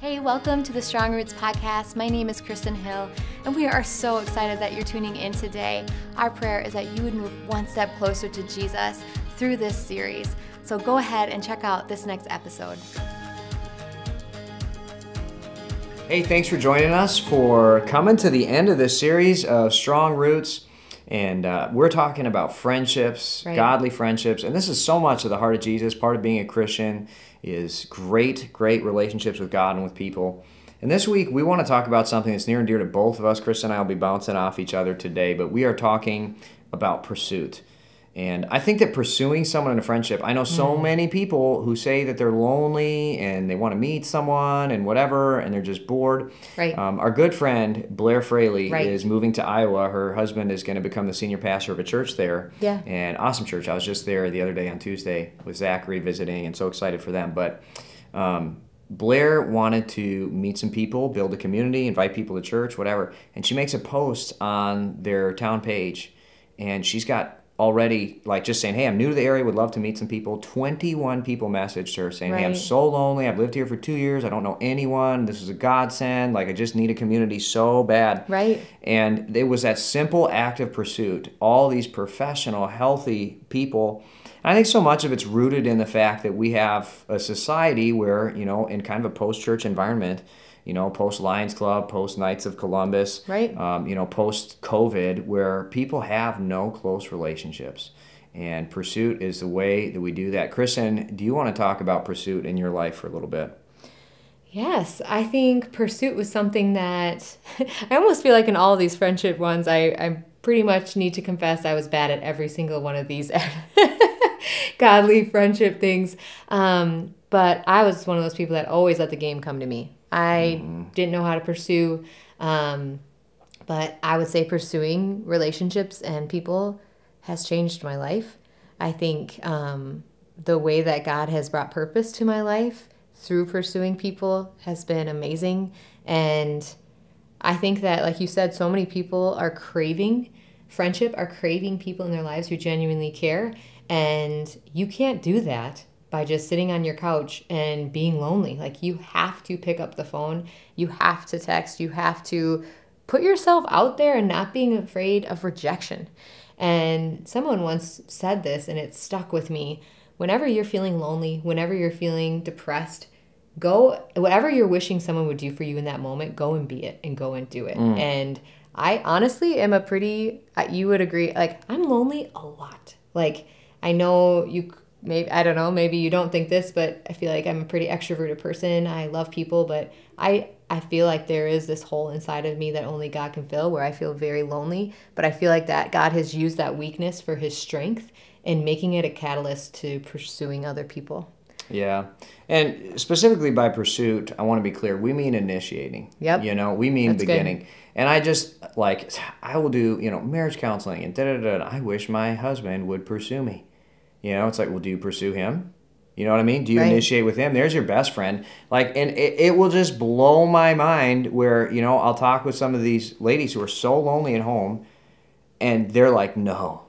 Hey, welcome to the Strong Roots podcast. My name is Kristen Hill, and we are so excited that you're tuning in today. Our prayer is that you would move one step closer to Jesus through this series. So go ahead and check out this next episode. Hey, thanks for joining us for coming to the end of this series of Strong Roots. And we're talking about friendships, godly friendships. And this is so much of the heart of Jesus. Part of being a Christian is great relationships with God and with people. And this week, we want to talk about something that's near and dear to both of us. Chris and I will be bouncing off each other today, but we are talking about pursuit. And I think that pursuing someone in a friendship, I know so many people who say that they're lonely and they want to meet someone and whatever, and they're just bored. Right. Our good friend, Blair Fraley, is moving to Iowa. Her husband is going to become the senior pastor of a church there. Yeah. And awesome church. I was just there the other day on Tuesday with Zachary visiting, and so excited for them. But Blair wanted to meet some people, build a community, invite people to church, whatever. And she makes a post on their town page, and she's got already, like, just saying, hey, I'm new to the area, would love to meet some people. 21 people messaged her saying, hey, I'm so lonely. I've lived here for 2 years. I don't know anyone. This is a godsend. Like, I just need a community so bad. Right. And it was that simple act of pursuit. All these professional, healthy people. And I think so much of it's rooted in the fact that we have a society where, you know, in kind of a post-church environment, you know, post-Lions Club, post-Knights of Columbus, post-COVID, where people have no close relationships. And pursuit is the way that we do that. Kristen, do you want to talk about pursuit in your life for a little bit? Yes, I think pursuit was something that I almost feel like in all of these friendship ones, I pretty much need to confess I was bad at every single one of these godly friendship things. But I was one of those people that always let the game come to me. I didn't know how to pursue, but I would say pursuing relationships and people has changed my life. I think the way that God has brought purpose to my life through pursuing people has been amazing. And I think that, like you said, so many people are craving friendship, are craving people in their lives who genuinely care. And you can't do that by just sitting on your couch and being lonely. Like, you have to pick up the phone, you have to text, you have to put yourself out there and not being afraid of rejection. And someone once said this, and it stuck with me. Whenever you're feeling lonely, whenever you're feeling depressed, go, whatever you're wishing someone would do for you in that moment, go and be it and go and do it. And I honestly am you would agree, like, I'm lonely a lot. Like, I know maybe, I don't know, maybe you don't think this, but I feel like I'm a pretty extroverted person. I love people, but I feel like there is this hole inside of me that only God can fill, where I feel very lonely. But I feel like that God has used that weakness for his strength and making it a catalyst to pursuing other people. Yeah. And specifically by pursuit, I want to be clear, we mean initiating. Yep. You know, we mean That's beginning. good. And I just, like, I will do, you know, marriage counseling and da-da-da. I wish my husband would pursue me. You know, it's like, well, do you pursue him? You know what I mean? Do you initiate with him? There's your best friend. Like, and it will just blow my mind where, you know, I'll talk with some of these ladies who are so lonely at home, and they're like, no,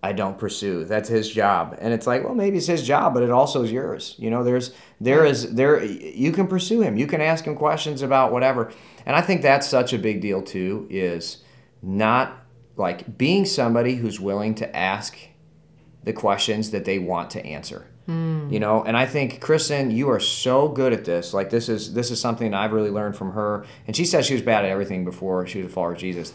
I don't pursue. That's his job. And it's like, well, maybe it's his job, but it also is yours. You know, you can pursue him. You can ask him questions about whatever. And I think that's such a big deal too, is not, like, being somebody who's willing to ask the questions that they want to answer. You know, and I think, Kristen, you are so good at this. Like, this is something I've really learned from her. And she said she was bad at everything before she was a follower of Jesus.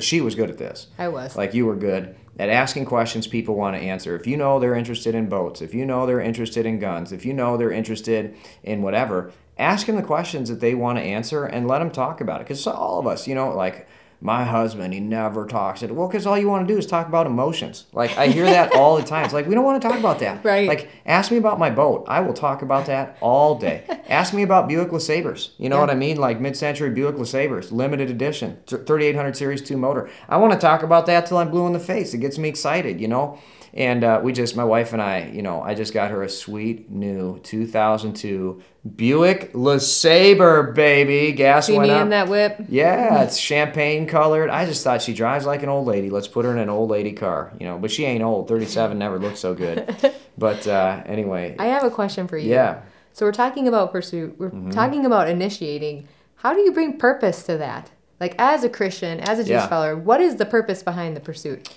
She was good at this. I was. Like, you were good at asking questions people want to answer. If you know they're interested in boats, if you know they're interested in guns, if you know they're interested in whatever, ask them the questions that they want to answer and let them talk about it. Because all of us, you know, like, my husband, he never talks. Well, because all you want to do is talk about emotions. Like, I hear that all the time. It's like, we don't want to talk about that. Right. Like, ask me about my boat. I will talk about that all day. Ask me about Buick LeSabres. You know what I mean? Like, mid-century Buick LeSabres, limited edition, 3800 Series 2 motor. I want to talk about that till I'm blue in the face. It gets me excited, you know? And my wife and I, you know, I just got her a sweet new 2002 Buick LeSabre, baby. Gas See went me up. in that whip? Yeah, it's champagne colored. I just thought she drives like an old lady. Let's put her in an old lady car, you know. But she ain't old. 37 never looked so good. But anyway. I have a question for you. Yeah. So we're talking about pursuit. We're talking about initiating. How do you bring purpose to that? Like as a Christian, as a Jesus follower, what is the purpose behind the pursuit?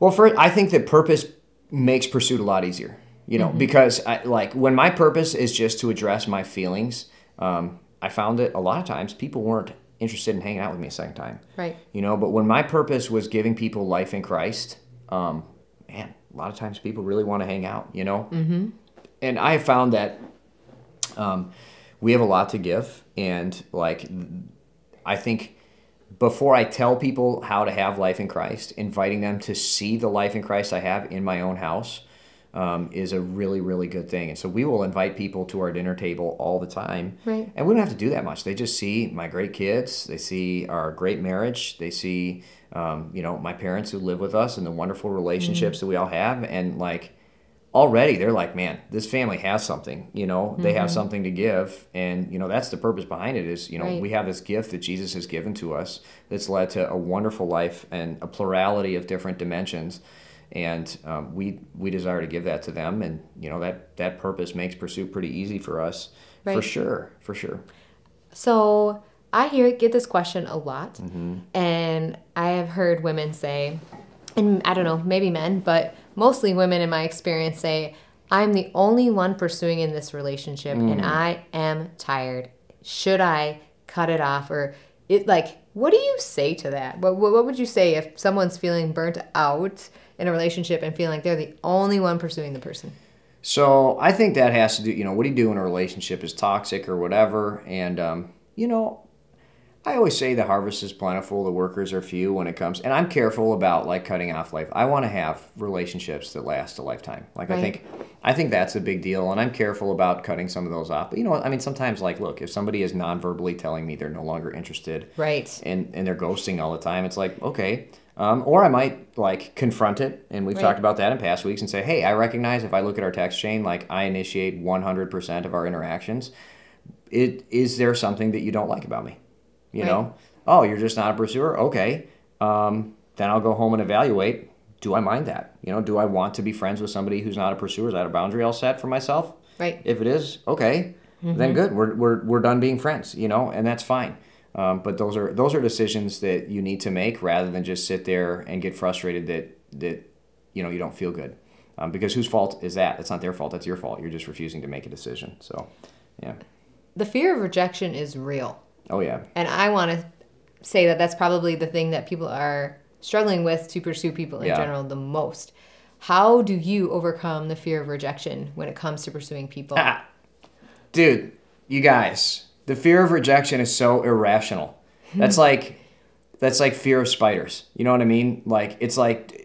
Well, I think that purpose makes pursuit a lot easier, because when my purpose is just to address my feelings, I found that a lot of times people weren't interested in hanging out with me a second time. Right. But when my purpose was giving people life in Christ, man, a lot of times people really want to hang out, And I have found that we have a lot to give, and I think before I tell people how to have life in Christ, inviting them to see the life in Christ I have in my own house is a really, really good thing. And so we will invite people to our dinner table all the time. Right. And we don't have to do that much. They just see my great kids. They see our great marriage. They see, my parents who live with us and the wonderful relationships that we all have. And already they're like, man, this family has something, they have something to give. And, that's the purpose behind it is, we have this gift that Jesus has given to us that's led to a wonderful life and a plurality of different dimensions. And we desire to give that to them. And, that purpose makes pursuit pretty easy for us. Right. For sure. So I get this question a lot. And I have heard women say, and I don't know, maybe men, but mostly women in my experience say, I'm the only one pursuing in this relationship and I am tired. Should I cut it off? Or what do you say to that? What would you say if someone's feeling burnt out in a relationship and feeling like they're the only one pursuing the person? So I think that has to do, what do you do when a relationship is toxic or whatever? And, I always say the harvest is plentiful, the workers are few when it comes, and I'm careful about cutting off life. I want to have relationships that last a lifetime. Right. I think that's a big deal, and I'm careful about cutting some of those off. But sometimes look, if somebody is non-verbally telling me they're no longer interested, right, and they're ghosting all the time, it's okay. Or I might confront it, and we've talked about that in past weeks, and say, hey, I recognize if I look at our text chain, I initiate 100% of our interactions. Is there something that you don't like about me? Oh, you're just not a pursuer? Okay. Then I'll go home and evaluate. Do I mind that? Do I want to be friends with somebody who's not a pursuer? Is that a boundary I'll set for myself? Right. If it is, okay, then good. We're done being friends, and that's fine. But those are decisions that you need to make rather than just sit there and get frustrated that you don't feel good. Because whose fault is that? It's not their fault. That's your fault. You're just refusing to make a decision. So, yeah. The fear of rejection is real. Oh, yeah. And I want to say that that's probably the thing that people are struggling with to pursue people in general the most. How do you overcome the fear of rejection when it comes to pursuing people? Dude, you guys, the fear of rejection is so irrational. That's like fear of spiders. You know what I mean? It's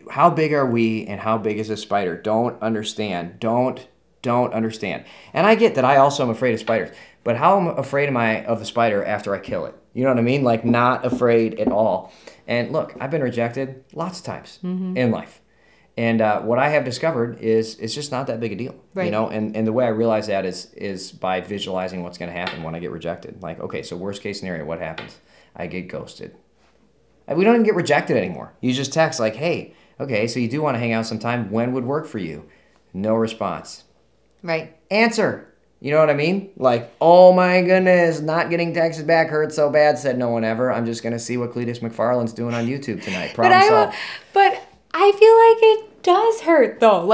how big are we and how big is a spider? Don't understand. Don't understand. And I get that I also am afraid of spiders. But how afraid am I of the spider after I kill it? You know what I mean? Not afraid at all. And look, I've been rejected lots of times in life. And what I have discovered is it's just not that big a deal. Right. And the way I realize that is by visualizing what's going to happen when I get rejected. Okay, so worst case scenario, what happens? I get ghosted. We don't even get rejected anymore. You just text hey, okay, so you do want to hang out sometime. When would work for you? No response. Right. Answer. You know what I mean? Oh my goodness, not getting texted back hurt so bad, said no one ever. I'm just going to see what Cletus McFarland's doing on YouTube tonight. Problem solved. But I feel like it does hurt, though.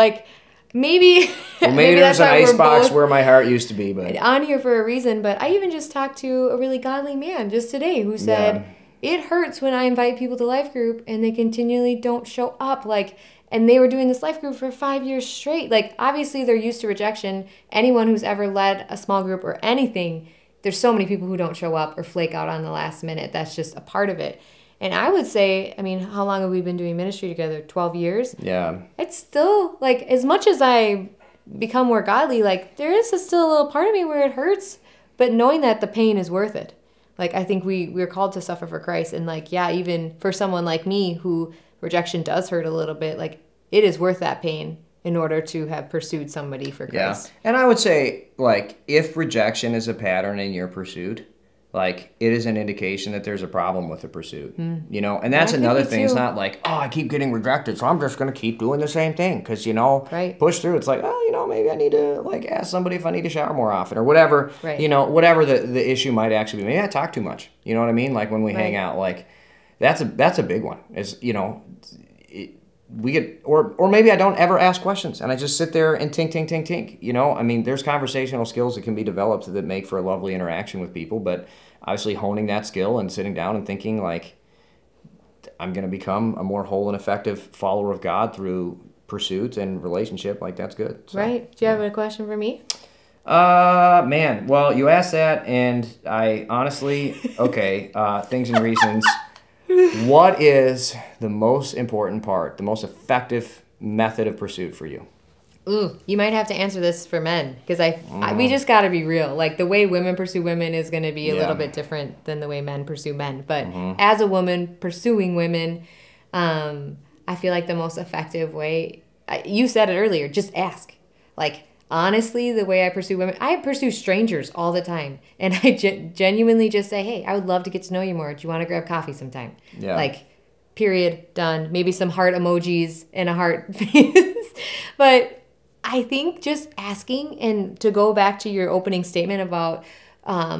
Maybe... Well, maybe there's an icebox where my heart used to be, but... On here for a reason, but I even just talked to a really godly man just today who said, it hurts when I invite people to life group and they continually don't show up. And they were doing this life group for 5 years straight. Obviously, they're used to rejection. Anyone who's ever led a small group or anything, there's so many people who don't show up or flake out on the last minute. That's just a part of it. And I would say, how long have we been doing ministry together? 12 years? Yeah. It's still, as much as I become more godly, there is still a little part of me where it hurts. But knowing that the pain is worth it. I think we're called to suffer for Christ. And, even for someone like me who... rejection does hurt a little bit. It is worth that pain in order to have pursued somebody for Christ. Yeah. And I would say, if rejection is a pattern in your pursuit, like it is an indication that there's a problem with the pursuit, you know? And that's another thing. It's not like, oh, I keep getting rejected, so I'm just going to keep doing the same thing. Because, you know, push through. It's like, oh, you know, maybe I need to like ask somebody if I need to shower more often or whatever, you know, whatever the issue might actually be. Maybe I talk too much. You know what I mean? Like when we hang out, like that's a big one is, you know, we get, or maybe I don't ever ask questions and I just sit there and tink, you know? I mean, there's conversational skills that can be developed that make for a lovely interaction with people, but obviously honing that skill and sitting down and thinking like, I'm going to become a more whole and effective follower of God through pursuit and relationship, like that's good. So, right. Do you have a question for me? Man, well, you asked that and I honestly, okay, things and reasons. What is the most important part, the most effective method of pursuit for you? Ooh, you might have to answer this for men because we just got to be real. Like the way women pursue women is going to be a little bit different than the way men pursue men. But as a woman pursuing women, I feel like the most effective way, you said it earlier, just ask. Like honestly, the way I pursue women, I pursue strangers all the time. And I genuinely just say, hey, I would love to get to know you more. Do you want to grab coffee sometime? Yeah. Like, period, done. Maybe some heart emojis and a heart face. But I think just asking, and to go back to your opening statement about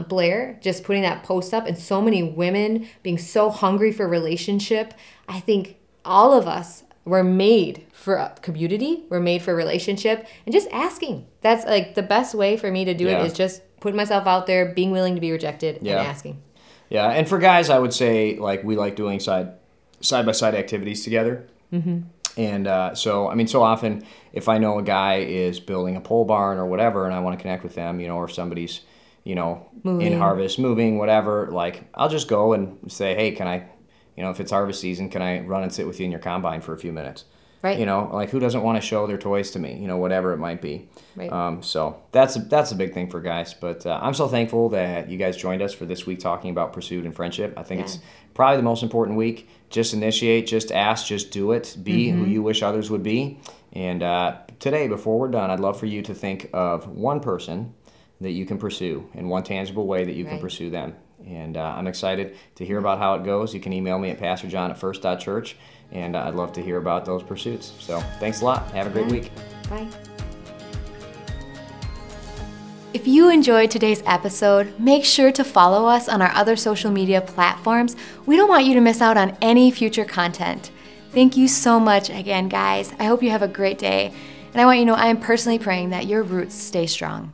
Blair, just putting that post up and so many women being so hungry for relationship, I think all of us were made for a community, we're made for relationship, and just asking. That's like the best way for me to do it is just putting myself out there, being willing to be rejected, and asking. Yeah, and for guys, I would say like we like doing side-by-side activities together. And so, I mean, so often if I know a guy is building a pole barn or whatever and I want to connect with them, you know, or if somebody's, you know, in harvest, moving, whatever, like I'll just go and say, hey, can I, you know, if it's harvest season, can I run and sit with you in your combine for a few minutes? Right. You know, like who doesn't want to show their toys to me, you know, whatever it might be. Right. So that's a big thing for guys. But I'm so thankful that you guys joined us for this week talking about pursuit and friendship. I think it's probably the most important week. Just initiate, just ask, just do it. Be who you wish others would be. And today, before we're done, I'd love for you to think of one person that you can pursue in one tangible way that you can pursue them. And I'm excited to hear about how it goes. You can email me at pastorjohn@First.church. And I'd love to hear about those pursuits. So thanks a lot. Have a great week. Bye. If you enjoyed today's episode, make sure to follow us on our other social media platforms. We don't want you to miss out on any future content. Thank you so much again, guys. I hope you have a great day. And I want you to know I am personally praying that your roots stay strong.